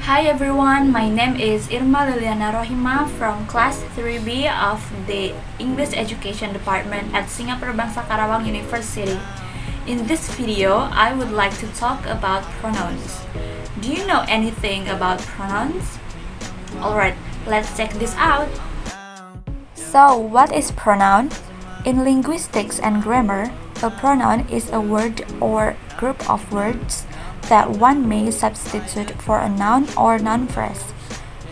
Hi everyone, my name is Irma Liliana Rohima from class 3B of the English Education Department at Singapura Bangsa Karawang University. In this video, I would like to talk about pronouns. Do you know anything about pronouns? Alright, let's check this out. So, what is pronoun? In linguistics and grammar, a pronoun is a word or group of words that one may substitute for a noun or noun phrase.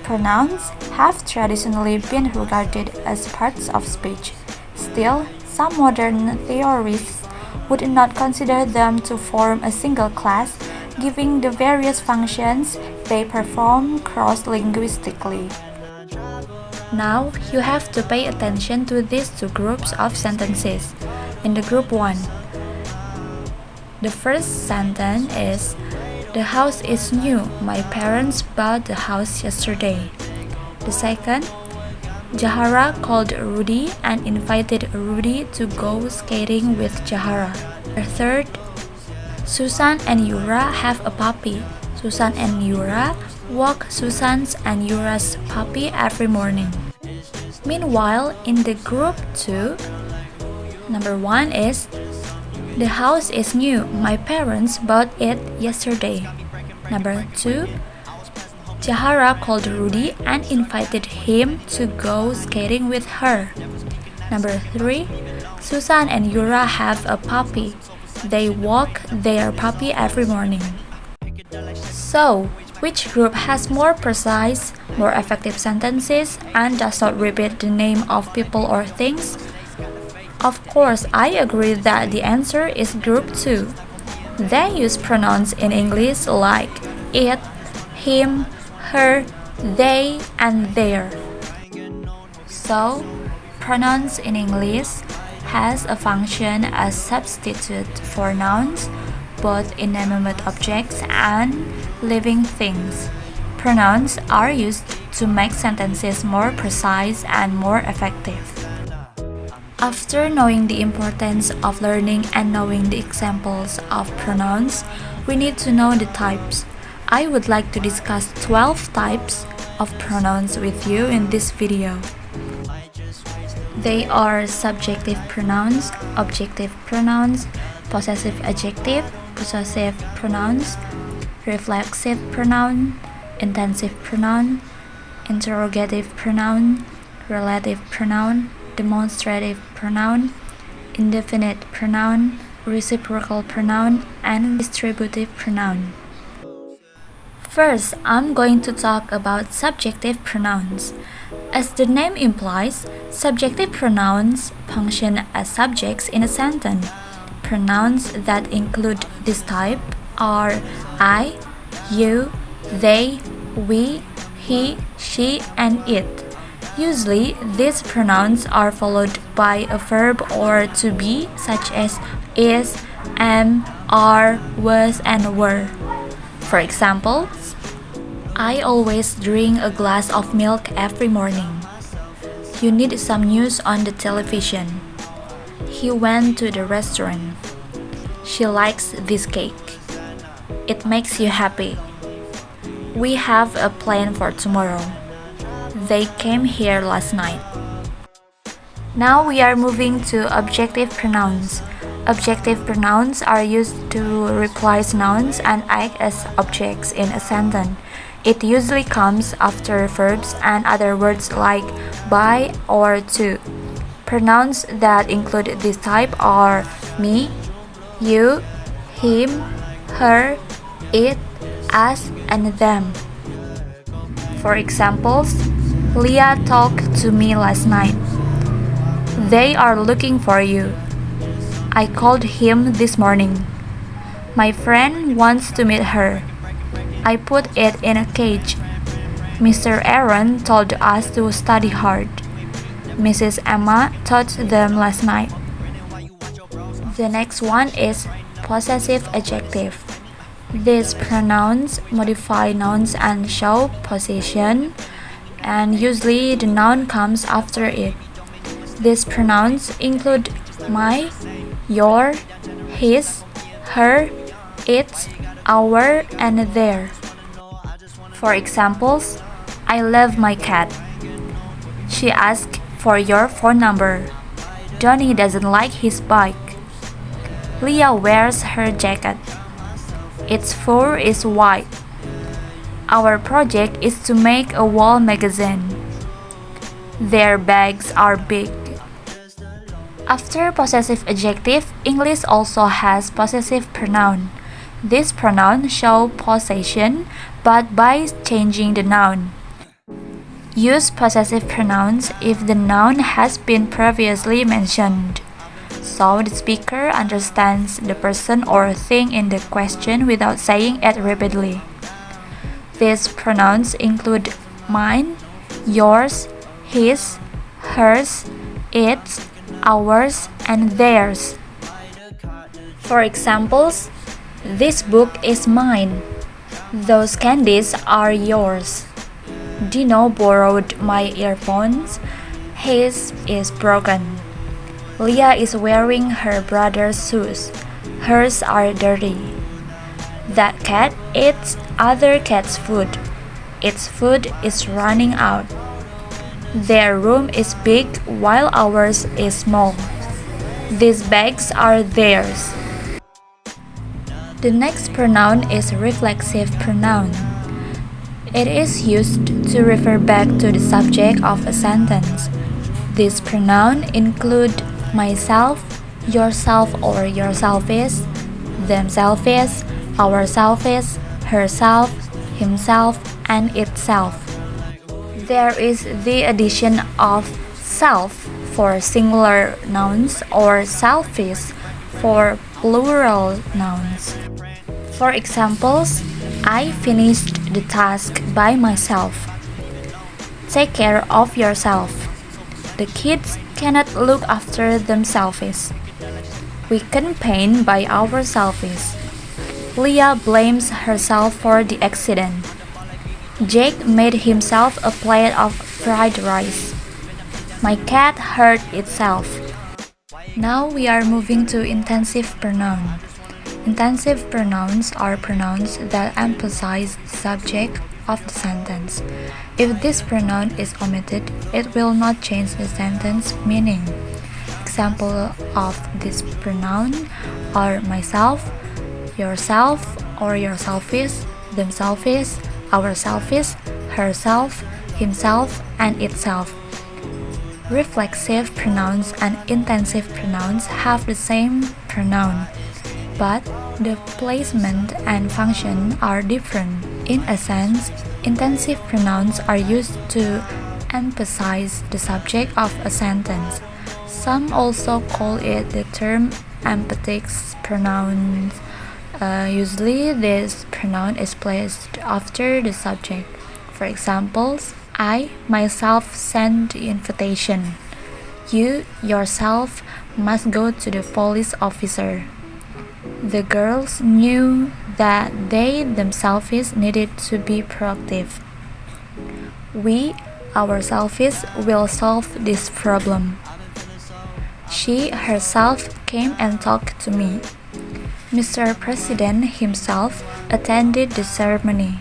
Pronouns have traditionally been regarded as parts of speech. Still, some modern theorists would not consider them to form a single class, given the various functions they perform cross-linguistically. Now, you have to pay attention to these two groups of sentences. In the group 1, the first sentence is, "The house is new. My parents bought the house yesterday." The second, Jahara called Rudy and invited Rudy to go skating with Jahara. The third, Susan and Yura have a puppy. Susan and Yura walk Susan's and Yura's puppy every morning. Meanwhile, in the group 2, number 1 is, "The house is new. My parents bought it yesterday." Number 2, Jahara called Rudy and invited him to go skating with her. Number 3, Susan and Yura have a puppy. They walk their puppy every morning. So, which group has more precise, more effective sentences and does not repeat the name of people or things? Of course, I agree that the answer is group 2. They use pronouns in English like it, him, her, they, and their. So, pronouns in English has a function as substitute for nouns, both inanimate objects and living things. Pronouns are used to make sentences more precise and more effective. After knowing the importance of learning and knowing the examples of pronouns, we need to know the types. I would like to discuss 12 types of pronouns with you in this video. They are subjective pronouns, objective pronouns, possessive adjective, possessive pronouns, reflexive pronoun, intensive pronoun, interrogative pronoun, relative pronoun, demonstrative pronoun, indefinite pronoun, reciprocal pronoun, and distributive pronoun. First, I'm going to talk about subjective pronouns. As the name implies, subjective pronouns function as subjects in a sentence. Pronouns that include this type are I, you, they, we, he, she, and it. Usually, these pronouns are followed by a verb or to be, such as is, am, are, was, and were. For example, I always drink a glass of milk every morning. You need some news on the television. He went to the restaurant. She likes this cake. It makes you happy. We have a plan for tomorrow. They came here last night. Now we are moving to objective pronouns. Objective pronouns are used to replace nouns and act as objects in a sentence. It usually comes after verbs and other words like by or to. Pronouns that include this type are me, you, him, her, it, us, and them. For examples, Leah talked to me last night. They are looking for you. I called him this morning. My friend wants to meet her. I put it in a cage. Mr. Aaron told us to study hard. Mrs. Emma taught them last night. The next one is possessive adjective. These pronouns modify nouns and show possession, and usually the noun comes after it. These pronouns include my, your, his, her, its, our, and their. For examples, I love my cat. She asked for your phone number. Johnny doesn't like his bike. Leah wears her jacket. Its fur is white. Our project is to make a wall magazine. Their bags are big. After possessive adjective, English also has possessive pronoun. These pronouns show possession, but by changing the noun. Use possessive pronouns if the noun has been previously mentioned, so the speaker understands the person or thing in the question without saying it repeatedly. These pronouns include mine, yours, his, hers, its, ours, and theirs. For examples, this book is mine. Those candies are yours. Dino borrowed my earphones. His is broken. Leah is wearing her brother's shoes. Hers are dirty. That cat eats other cat's food. Its food is running out. Their room is big while ours is small. These bags are theirs. The next pronoun is reflexive pronoun. It is used to refer back to the subject of a sentence. These pronouns include myself, yourself or yourselfish, themselfish, ourselfish, herself, himself, and itself. There is the addition of self for singular nouns or selfish for plural nouns. For examples, I finished the task by myself. Take care of yourself. The kids cannot look after themselves. We can paint by ourselves. Leah blames herself for the accident. Jake made himself a plate of fried rice. My cat hurt itself. Now we are moving to intensive pronoun. Intensive pronouns are pronouns that emphasize the subject of the sentence. If this pronoun is omitted, it will not change the sentence meaning. Example of this pronoun are myself, yourself or yourselfish, themselfish, ourselfish, herself, himself, and itself. Reflexive pronouns and intensive pronouns have the same pronoun, but the placement and function are different. In a sense, intensive pronouns are used to emphasize the subject of a sentence. Some also call it the term emphatic pronouns. Usually, this pronoun is placed after the subject. For examples, I myself sent the invitation. You yourself must go to the police officer. The girls knew that they themselves needed to be proactive. We ourselves will solve this problem. She herself came and talked to me. Mr. President himself attended the ceremony.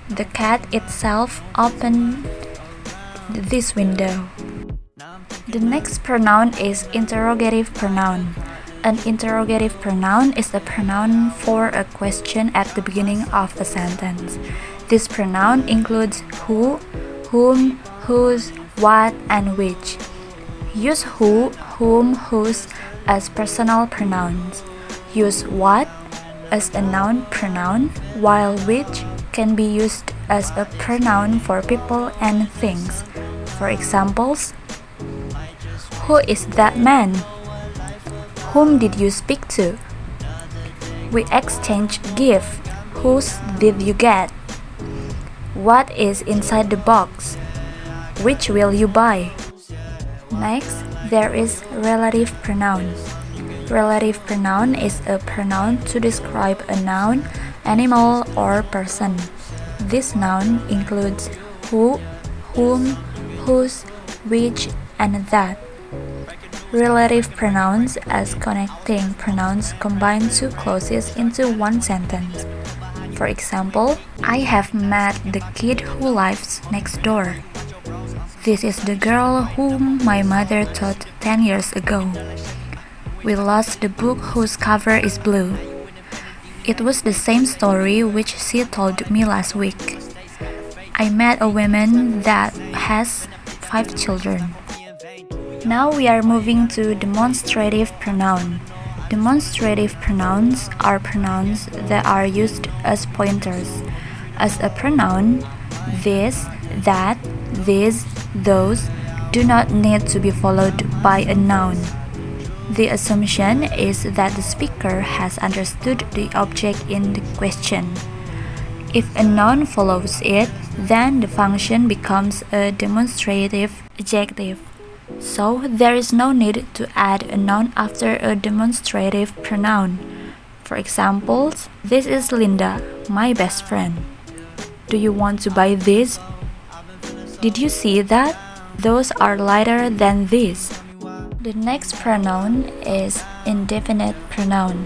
The cat itself opened this window. The next pronoun is interrogative pronoun. An interrogative pronoun is a pronoun for a question at the beginning of a sentence. This pronoun includes who, whom, whose, what, and which. Use who, whom, whose as personal pronouns. Use what as a noun pronoun, while which can be used as a pronoun for people and things. For examples, who is that man? Whom did you speak to? We exchanged gifts. Whose did you get? What is inside the box? Which will you buy? Next, there is relative pronoun. Relative pronoun is a pronoun to describe a noun, animal, or person. This noun includes who, whom, whose, which, and that. Relative pronouns as connecting pronouns combine two clauses into one sentence. For example, I have met the kid who lives next door. This is the girl whom my mother taught 10 years ago. We lost the book whose cover is blue. It was the same story which she told me last week. I met a woman that has 5 children. Now we are moving to demonstrative pronoun. Demonstrative pronouns are pronouns that are used as pointers. As a pronoun, this, that, these, those do not need to be followed by a noun. The assumption is that the speaker has understood the object in the question. If a noun follows it, then the function becomes a demonstrative adjective. So there is no need to add a noun after a demonstrative pronoun. For example, this is Linda, my best friend. Do you want to buy this? Did you see that? Those are lighter than these. The next pronoun is indefinite pronoun.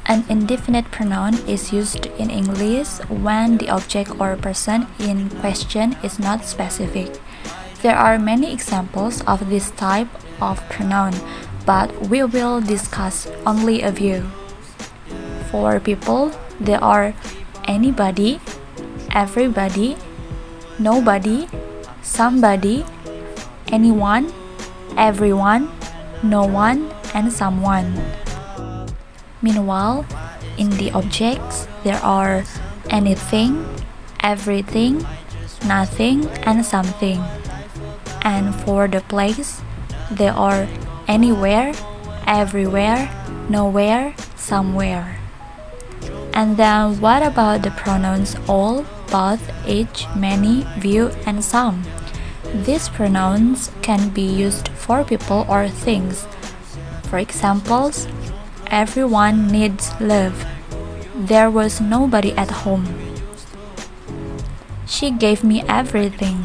An indefinite pronoun is used in English when the object or person in question is not specific. There are many examples of this type of pronoun, but we will discuss only a few. For people, there are anybody, everybody, nobody, somebody, anyone, everyone, no one, and someone. Meanwhile, in the objects, there are anything, everything, nothing, and something. And for the place, there are anywhere, everywhere, nowhere, somewhere. And then what about the pronouns all, both, each, many, few, and some? These pronouns can be used for people or things. For example, everyone needs love. There was nobody at home. She gave me everything.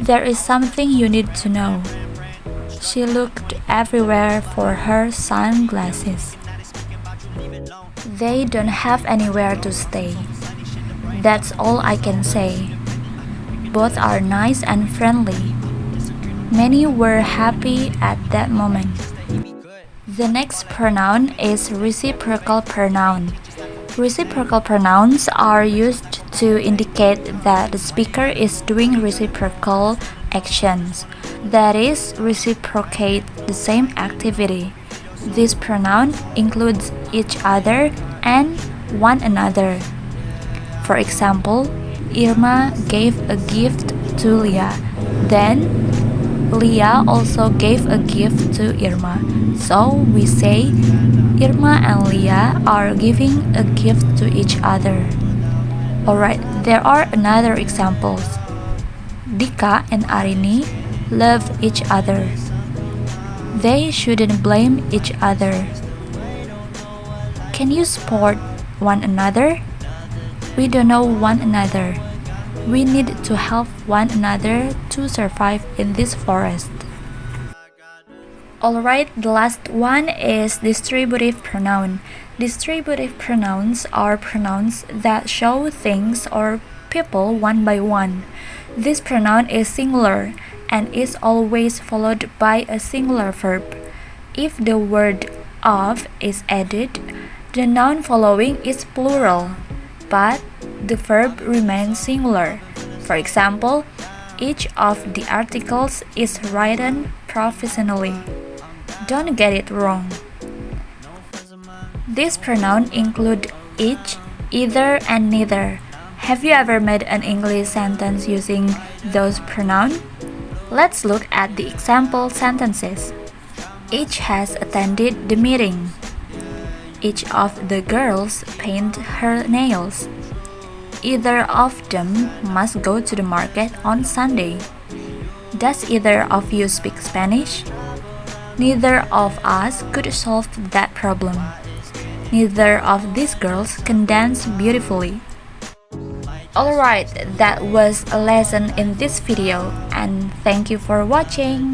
There is something you need to know. She looked everywhere for her sunglasses. They don't have anywhere to stay. That's all I can say. Both are nice and friendly. Many were happy at that moment. The next pronoun is reciprocal pronoun. Reciprocal pronouns are used to indicate that the speaker is doing reciprocal actions, that is, reciprocate the same activity. This pronoun includes each other and one another. For example, Irma gave a gift to Leah. Then, Leah also gave a gift to Irma. So we say, Irma and Leah are giving a gift to each other. Alright, there are another examples. Dika and Arini love each other. They shouldn't blame each other. Can you support one another? We don't know one another. We need to help one another to survive in this forest. Alright, the last one is distributive pronoun. Distributive pronouns are pronouns that show things or people one by one. This pronoun is singular and is always followed by a singular verb. If the word of is added, the noun following is plural, but the verb remains singular. For example, each of the articles is written professionally. Don't get it wrong. These pronouns include each, either, and neither. Have you ever made an English sentence using those pronouns? Let's look at the example sentences. Each has attended the meeting. Each of the girls paint her nails. Either of them must go to the market on Sunday. Does either of you speak Spanish? Neither of us could solve that problem. Neither of these girls can dance beautifully. Alright, that was a lesson in this video, and thank you for watching.